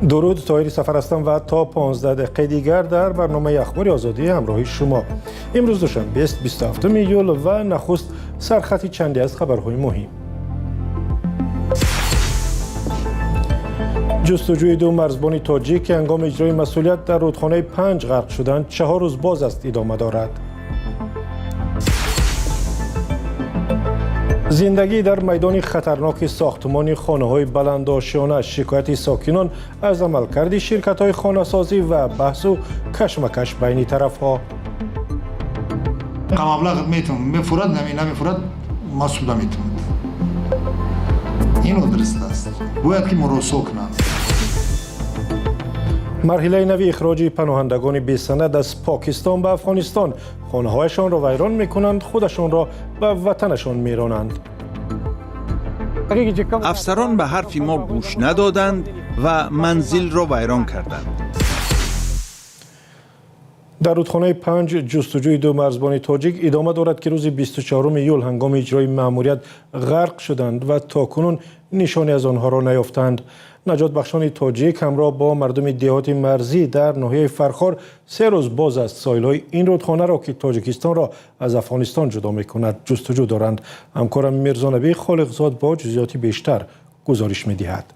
درود، طاهری سفر هستم و تا 15 دقیقه دیگر در برنامه اخبار آزادی همراهی شما. امروز دوشنبه است 27 ایول و نخست سرخطی چندی از خبرهای مهم. جستجوی دو مرزبان تاجیک که هنگام اجرای مسئولیت در رودخانه 5 غرق شدند 4 روز باز است ادامه دارد. زندگی در میدان خطرناک ساختمان خانه‌های بلندآشیانه، شکایت ساکنان از عملکرد شرکت‌های خانه‌سازی و بحث و کشمکش بین طرف‌ها. مبلغ میتونم میفرد نمیفرد مسئول میتونم. اینو درست است. باید که مراسو کنند. مرحله نوی اخراج پناهندگان بی سند از پاکستان به افغانستان، خانه‌هایشان را ویران می‌کنند، خودشان را به وطنشان می‌رانند. افسران به حرف ما گوش ندادند و منزل را ویران کردند. در رودخانه 5 جستجوی دو مرزبان تاجیک ادامه دارد که روز 24 ایول هنگام اجرای مأموریت غرق شدند و تاکنون نشانی از آنها را نیافتند. نجات بخشان تاجیک همراه با مردم دهات مرزی در ناحیه فرخار 3 روز باز است ساحل‌های این رودخانه را که تاجیکستان را از افغانستان جدا می‌کند جستجو دارند. همکارم میرزا خالقزاد با جزئیات بیشتر گزارش می‌دهد.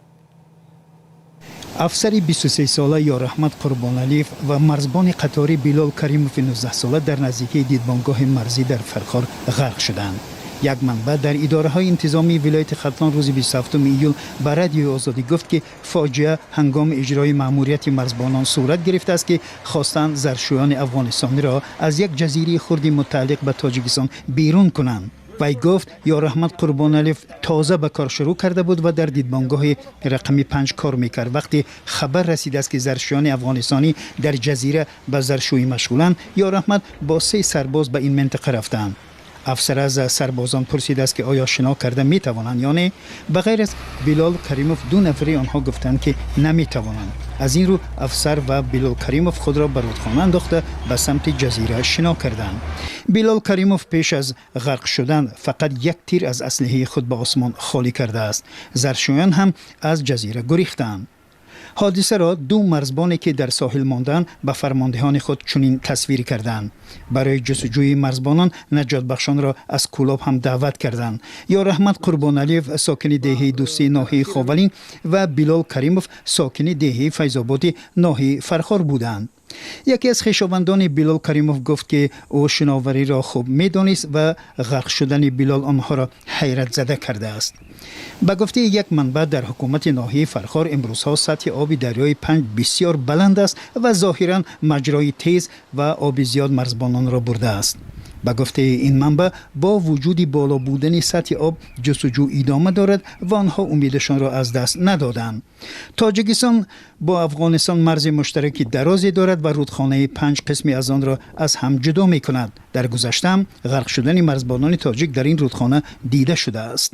افسر 23 ساله یارحمد قربانعلی و مرزبان قطاری بلال کریموف 19 ساله در نزدیکی دیدبانگاه مرزی در فرخار غرق شدند. یک منبع در اداره‌های انتظامی ولایت ختلان روز 27 ایول به رادیو آزادی گفت که فاجعه هنگام اجرای مأموریت مرزبانان صورت گرفته است که خواستند زرشویان افغانستانی را از یک جزیره خرد متعلق به تاجیکستان بیرون کنند. وی گفت یارحمد قربانعلی تازه به کار شروع کرده بود و در دیدبانگاه رقمی 5 کار میکرد. وقتی خبر رسید است که زرشویان افغانستانی در جزیره به زرشویی مشغولند، یارحمد با 3 سرباز به این منطقه رفتند. افسر از سربازان پرسید است که آیا شنا کرده می توانند یا نه. بغیر از بلال کریموف 2 نفری آنها گفتند که نمی توانند. از این رو افسر و بلال کریموف خود را به رودخانه انداخته به سمت جزیره شنا کردند. بلال کریموف پیش از غرق شدن فقط 1 تیر از اسلحه خود به آسمان خالی کرده است. زرشویان هم از جزیره گریختند. حادثه را 2 مرزبانی که در ساحل ماندند به فرماندهان خود چنین تصویر کردند. برای جستجوی مرزبانان نجات بخشان را از کولاب هم دعوت کردند. یارحمد قربانعلی ساکن دهه دوستی ناحیه خاولین و بلال کریموف ساکن دهه فیض‌آباد ناحیه فرخار بودند. یکی از خویشاوندان بلال کریموف گفت که او شناوری را خوب می‌دانست و غرق شدن بلال آنها را حیرت زده کرده است. به گفته یک منبع در حکومت ناحیه فرخار امروزها سطح آب دریای 5 بسیار بلند است و ظاهراً مجرای تیز و آب زیاد مرزبانان را برده است. به گفته این منبع با وجود بالا بودن سطح آب جستجو ادامه دارد و آنها امیدشان را از دست ندادند. تاجیکستان با افغانستان مرز مشترکی درازی دارد و رودخانه 5 قسمی از آن را از هم جدا می کند. در گذشته هم غرق شدن مرزبانان تاجیک در این رودخانه دیده شده است.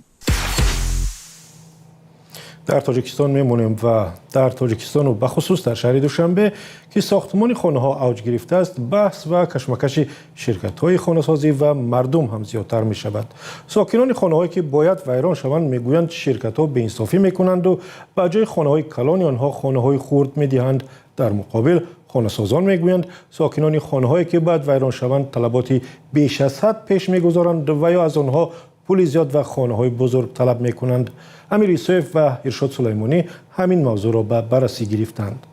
در تاجیکستان میمونیم و در تاجیکستان و به خصوص در شهر دوشنبه که ساختمان خانه ها اوج گرفته است، بحث و کشمکش شرکت های خانه سازی و مردم هم زیادتر می شود. ساکنان خانه هایی که باید ویران شوند میگویند شرکت ها بی‌انصافی میکنند و به جای خانه های کلان آنها خانه های خرد میدهند. در مقابل خانه سازان میگویند ساکنان خانه هایی که باید ویران شوند طلباتی بیش از حد پیش میگذارند و یا از آنها پول زیاد و خانه‌های بزرگ طلب می‌کنند. امیر یوسف و ارشاد سلیمانی همین موضوع را به بررسی گرفتند.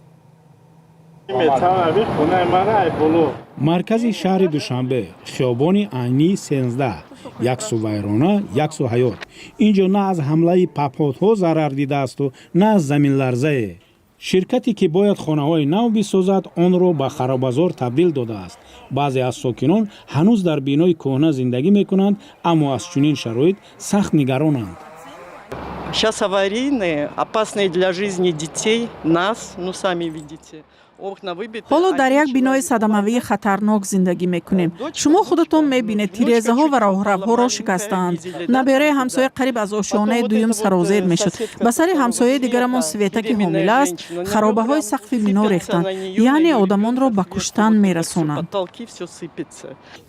مرکز شهر دوشنبه، خیابان عینی 13، یک سو ویرانه، یک سو حیات. اینجا نه از حمله پهپادها ضرر دیده است و نه از زمین لرزه. شرکتی که باید خانه‌های نو بسازد آن را به خرابازار تبدیل داده است. بعضی از ساکنان هنوز در بینای کهنه زندگی میکنند اما از چنین شرایط سخت نگرانند. Сейчас аварийные, опасные для жизни детей, нас, ну сами видите. حالا در یک بینای صدموی خطرناک زندگی میکنیم. شما خودتون میبینید تیره‌زه ها و راهروها را شکستند. نبیره همسایه قریب از آشیانه دویم سرازیر میشد. به سر همسایه دیگرمان سویته که حامله است خرابه های سقف بنا ریختند. یعنی آدمان را به کشتن میرسونند.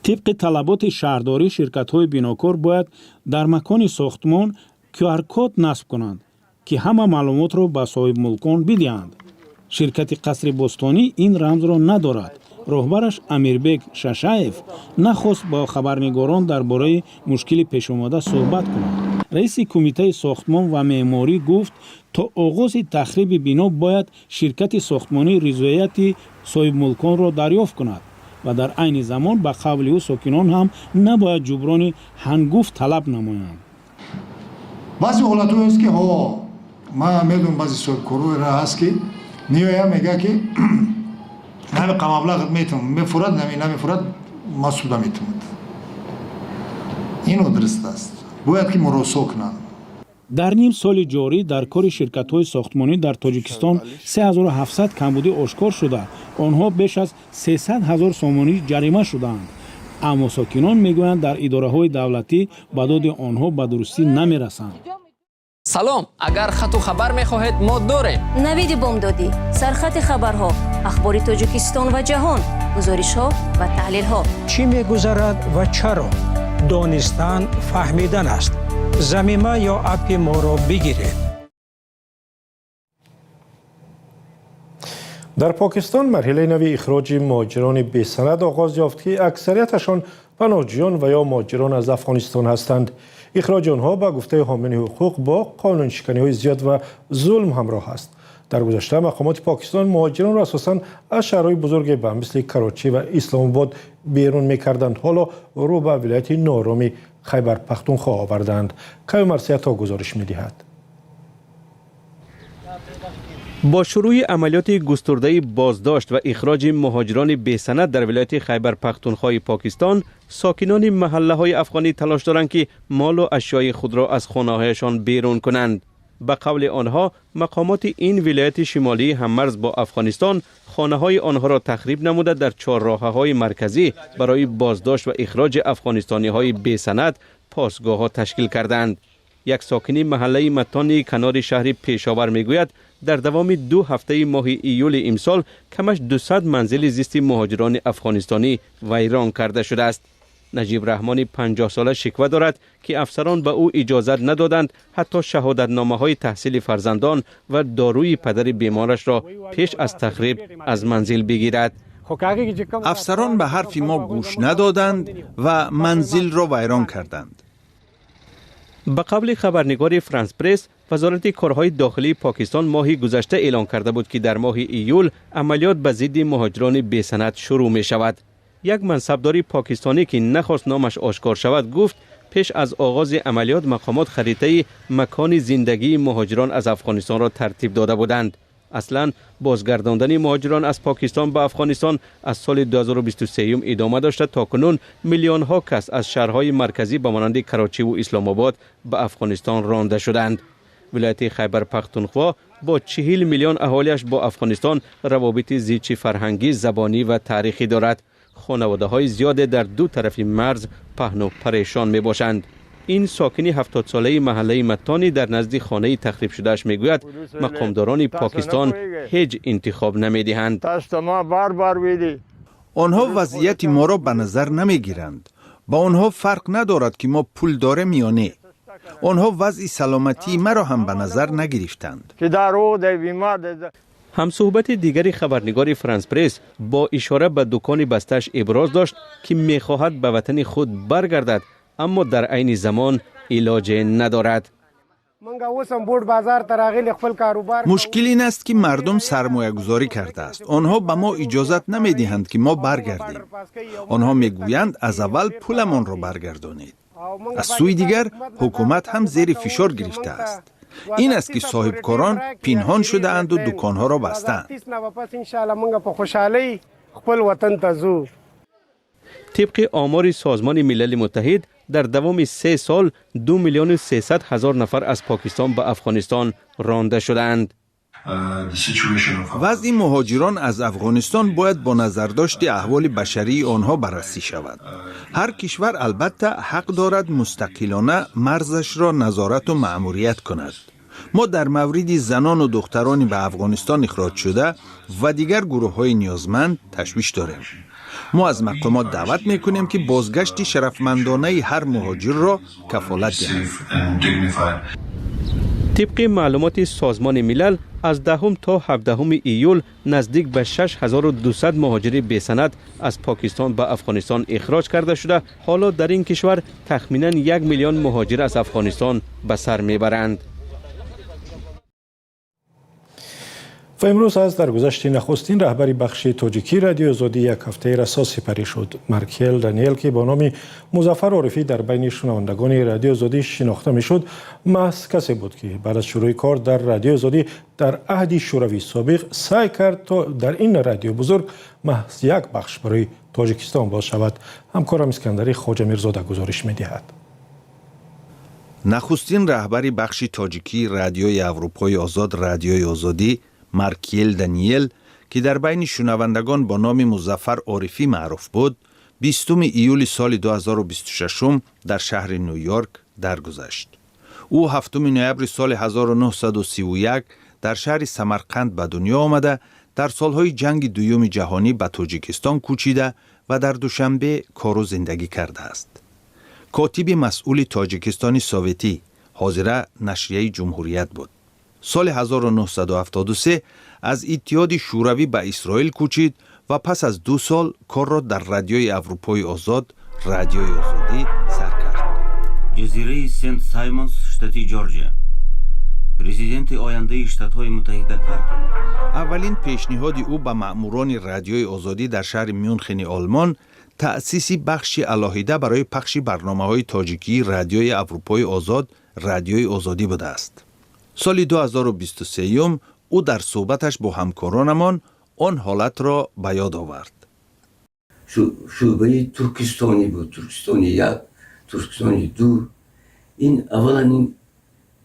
طبق طلبات شهرداری شرکت های بناکار باید در مکان ساختمان QR کد نصب کنند که همه معلومات را به صاحب ملکان بدهند. ширкати қасри бостонӣ ин рамзро надорад. роҳбараш Амирбек Шашаев нахост бо хабарнигорон дар бораи мушкили пешомада суҳбат кунад. раиси кумитаи сохтмон ва меъморӣ гуфт, то оғози тахриби бино бояд ширкати сохтмонӣ ризояти соҳибмулконро дарёфт кунад ва дар айни замон ба қавли ӯ сокинон ҳам набояд ҷуброни ҳангуфт талаб намоянд. баъзе ҳолатҳоест ки ман медонам баъзи соҳибкорҳоеро ҳаст ки меоя мега ки нами қамаблағ метавон мефурад намефурад ма суда метавонад. ино дуруст аст. бояд ки муросо кунанд. дар ним соли ҷорӣ дар кори ширкатҳои сохтмонӣ дар Тоҷикистон 3700 камбудӣ ошкор шуда, онҳо беш аз 300 000 сомонӣ ҷарима шудаанд. аммо сокинон мегӯянд дар идораҳои давлатӣ ба доди онҳо ба дурустӣ намерасанд. салом, агар хату хабар мехоҳед мо дорем. навиди бомдодӣ, сархати хабарҳо, ахбори Тоҷикистон ва ҷаҳон, гузоришҳо ва таҳлилҳо. чӣ мегузарад ва чаро? донистан, фаҳмидан аст. замима ё апи моро бигиред. дар покистон марҳилаи нави ихроҷи муҳоҷирони бесанад оғоз ёфт ки аксарияташон паноҳҷӯён ва ё муҳоҷирон аз Афғонистон ҳастанд. ихроҷи онҳо ба гуфтаи ҳомини ҳуқуқ бо қонуншиканиҳои зиёд ва зулм ҳамроҳ аст. дар гузашта мақомоти покистон муҳоҷиронро асосан аз шаҳрҳои бузурге ба мисли Карочӣ ва Исломобод берун мекарданд. ҳоло рӯ ба вилояти ноороми Хайбарпахтунхо оварданд. Кайюм Марсиято гузориш медиҳад. با شروع عملیات گسترده بازداشت و اخراج مهاجران بی‌سند در ولایت خیبر پختونخوا پاکستان، ساکنان محله‌های افغانی تلاش دارند که مال و اشیای خود را از خانه‌هایشان بیرون کنند. به قول آنها، مقامات این ولایت شمالی هممرز با افغانستان خانه‌های آنها را تخریب نموده در چهارراه‌های مرکزی برای بازداشت و اخراج افغانستانی‌های بی‌سند پاسگاه‌ها تشکیل کردند. یک ساکنی محله متانی کنار شهر پیشاور میگوید در دوام 2 هفته ماه ایول امسال کمش 200 منزل زیست مهاجران افغانستانی ویران کرده شده است. نجیب رحمانی 50 ساله شکوه دارد که افسران به او اجازت ندادند حتی شهادتنامه های تحصیل فرزندان و داروی پدر بیمارش را پیش از تخریب از منزل بگیرد. افسران به حرف ما گوش ندادند و منزل را ویران کردند. به قول خبرنگار فرانس پرس، وزارت کارهای داخلی پاکستان ماه گذشته اعلام کرده بود که در ماه ایول عملیات به ضد مهاجران بی‌سند شروع می شود. یک منصبدار پاکستانی که نخواست نامش آشکار شود گفت پیش از آغاز عملیات مقامات خریطه مکان زندگی مهاجران از افغانستان را ترتیب داده بودند. اصلا بازگرداندن مهاجران از پاکستان به افغانستان از سال 2023 ادامه داشته. تاکنون میلیون ها کس از شهرهای مرکزی به مانند کراچی و اسلام آباد به افغانستان رانده شدند. ولایت خیبر پختونخوا با 40 میلیون اهالیش با افغانستان روابط زیچی فرهنگی، زبانی و تاریخی دارد. خانواده های زیاد در دو طرف مرز پهن و پریشان می باشند. این ساکنی 70 ساله محله متانی در نزد خانه تخریب شدهش میگوید مقامداران پاکستان هیچ انتخاب نمیدهند. آنها وضعیت ما را به نظر نمیگیرند. با آنها فرق ندارد که ما پول داریم یا نه. آنها وضع سلامتی مرا هم به نظر نگرفتند. همصحبت دیگری خبرنگار فرانس پرس با اشاره به دکان بستش ابراز داشت که میخواهد به وطن خود برگردد اما در عین زمان علاج ندارد. مشکل این است که مردم سرمایه گذاری کرده است. آنها به ما اجازت نمی دهند که ما برگردیم. آنها میگویند از اول پولمان را برگردانید. از سوی دیگر حکومت هم زیر فشار گرفته است. این است که صاحبکاران پنهان شده اند و دکانها را بستند. طبق آمار سازمان ملل متحد در دوام 3 سال 2,300,000 نفر از پاکستان به افغانستان رانده شدند. وضع مهاجران از افغانستان باید با نظرداشت احوال بشری آنها بررسی شود. هر کشور البته حق دارد مستقلانه مرزش را نظارت و مأموریت کند. ما در مورد زنان و دختران به افغانستان اخراج شده و دیگر گروه‌های نیازمند تشویش داریم. ما از مقامات دعوت میکنیم که بازگشت شرفمندانه هر مهاجر را کفالت دهند. طبق معلومات سازمان ملل از 10 تا 17 ایول نزدیک به 6200 مهاجر بی‌سند از پاکستان به افغانستان اخراج کرده شده. حالا در این کشور تخمینا 1 میلیون مهاجر از افغانستان به سر میبرند. و امروز از درگذشت نخستین رهبری بخش تاجیکی رادیو آزادی یک هفته رسا سپری شد. مارکیل دانیل که با نام مظفر عارفی در بین شنوندگان رادیو آزادی شناخته میشد، محض کسی بود که بعد از شروع کار در رادیو آزادی در عهد شوروی سابق سعی کرد تا در این رادیو بزرگ محض یک بخش برای تاجیکستان باز شود. همکارم اسکندری خواجه میرزاده گزارش می‌دهد. نخستین رهبری بخش تاجیکی رادیوی اروپای آزاد رادیوی آزادی مارکیل دانیل که در بین شنوندگان با نام مظفر عارفی معروف بود، 20 ایول سال 2026 در شهر نیویورک درگذشت. او 7 نوامبر سال 1931 در شهر سمرقند به دنیا آمده، در سالهای جنگ دوم جهانی به تاجیکستان کوچیده و در دوشنبه کار و زندگی کرده است. کاتب مسئول تاجیکستان سوویتی، حاضر نشریه جمهوریت بود. سال 1973 از اتحاد شوروی به اسرائیل کوچید و پس از 2 سال کار را در رادیوی اروپای آزاد رادیوی آزادی سر کرد. جزیره سنت سایمونز شتات جورجیا پرزیدنت آینده شتات‌های متحده کرد. اولین پیشنهاد او به مأموران رادیوی آزادی در شهر میونخن آلمان تأسیس بخش علاهیده برای پخش برنامه‌های تاجیکی رادیوی اروپای آزاد رادیوی آزادی بوده است. سال 2023 او در صحبتش با همکارانمان آن حالت را به یاد آورد. شعبه ترکستانی بود، ترکستانی 1، ترکستانی 2. این اولا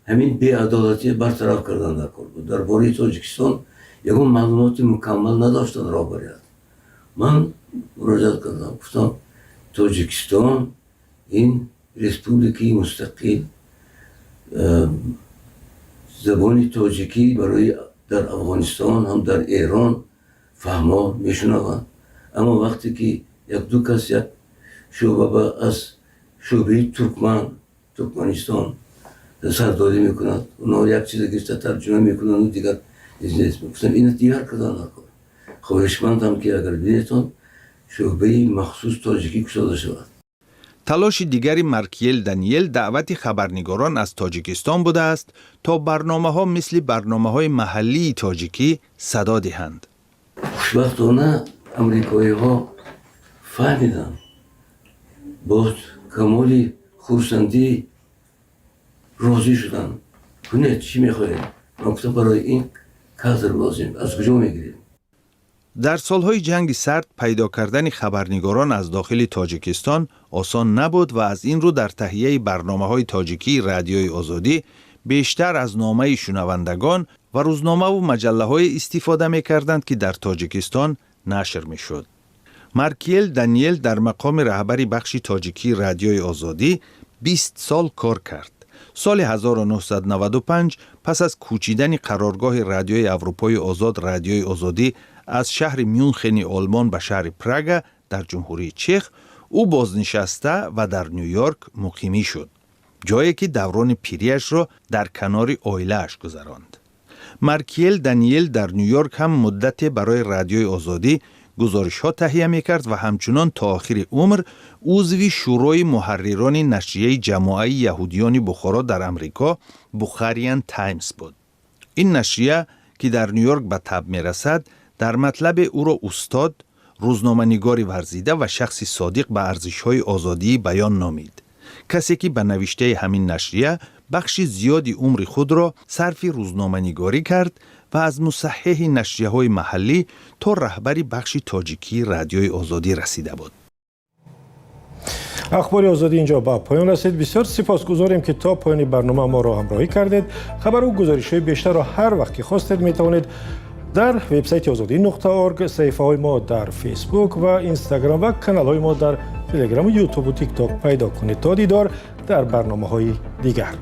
همین بی‌عدالتی برطرف کردن در کار بود. درباره تاجیکستان یکم معلومات مکمل نداشتن رهبریت. من مراجعه کردم، گفتم تاجیکستان این ریسپوبلیکی مستقل زبان تاجیکی برای در افغانستان هم در ایران فهما میشنوند، اما وقتی که یک دو کس یک شعبه از شعبه ترکمنستان سرداری میکنند، اونا یک چیز دیگه ترجمه میکنند و دیگر نیست. گفتم این دیگر کردن نکن. خواهشمندم که اگر بیایتون شعبه مخصوص تاجیکی گشاده شود. تلاش دیگری مارکیل دانیل دعوت خبرنگاران از تاجیکستان بوده است تا برنامه‌ها مثل برنامه‌های محلی تاجیکی صدا دهند. خوشبختانه امریکایی‌ها فهمیدن، با کمال خرسندی راضی شدن. کنید چی می‌خواهید؟ من گفتم برای این کادر لازم، از کجا می‌گیرید؟ در سالهای جنگ سرد پیدا کردن خبرنگاران از داخل تاجیکستان آسان نبود و از این رو در تهیه برنامه‌های تاجیکی رادیوی آزادی بیشتر از نامه شنوندگان و روزنامه و مجله‌های استفاده می‌کردند که در تاجیکستان نشر می‌شد. مارکیل دانیل در مقام رهبری بخش تاجیکی رادیوی آزادی 20 سال کار کرد. سال 1995 پس از کوچیدن قرارگاه رادیوی اروپای آزاد رادیوی آزادی از شهر میونخن آلمان به شهر پراگ در جمهوری چک، او بازنشسته و در نیویورک مقیمی شد، جایی که دوران پیریش را در کنار عائله‌اش گذراند. مارکیل دانیل در نیویورک هم مدت برای رادیوی آزادی گزارش‌ها تهیه می‌کرد و همچنان تا آخر عمر عضو شورای محرران نشریه جماعه یهودیان بخارا در امریکا بخاریان تایمز بود. این نشریه که در نیویورک به تب می‌رسد در مطلب او را استاد، روزنامه‌نگاری ورزیده و شخصی صادق به ارزش‌های آزادی بیان نامید. کسی که به نوشته همین نشریه بخش زیادی عمر خود را صرف روزنامه‌نگاری کرد و از مصحح نشریه‌های محلی تا رهبری بخش تاجیکی رادیوی آزادی رسیده بود. اخبار آزادی اینجا به پایان رسید. بسیار سپاسگزاریم که تا پایان برنامه ما را همراهی کردید. خبر و گزارش‌های بیشتر را هر وقت که خواستید می‌توانید در وبسایت azadi.org، صفحه‌های ما در فیسبوک و اینستاگرام و کانال‌های ما در تلگرام و یوتیوب و تیک تاک پیدا کنید. تا دیدار در برنامه‌های دیگر.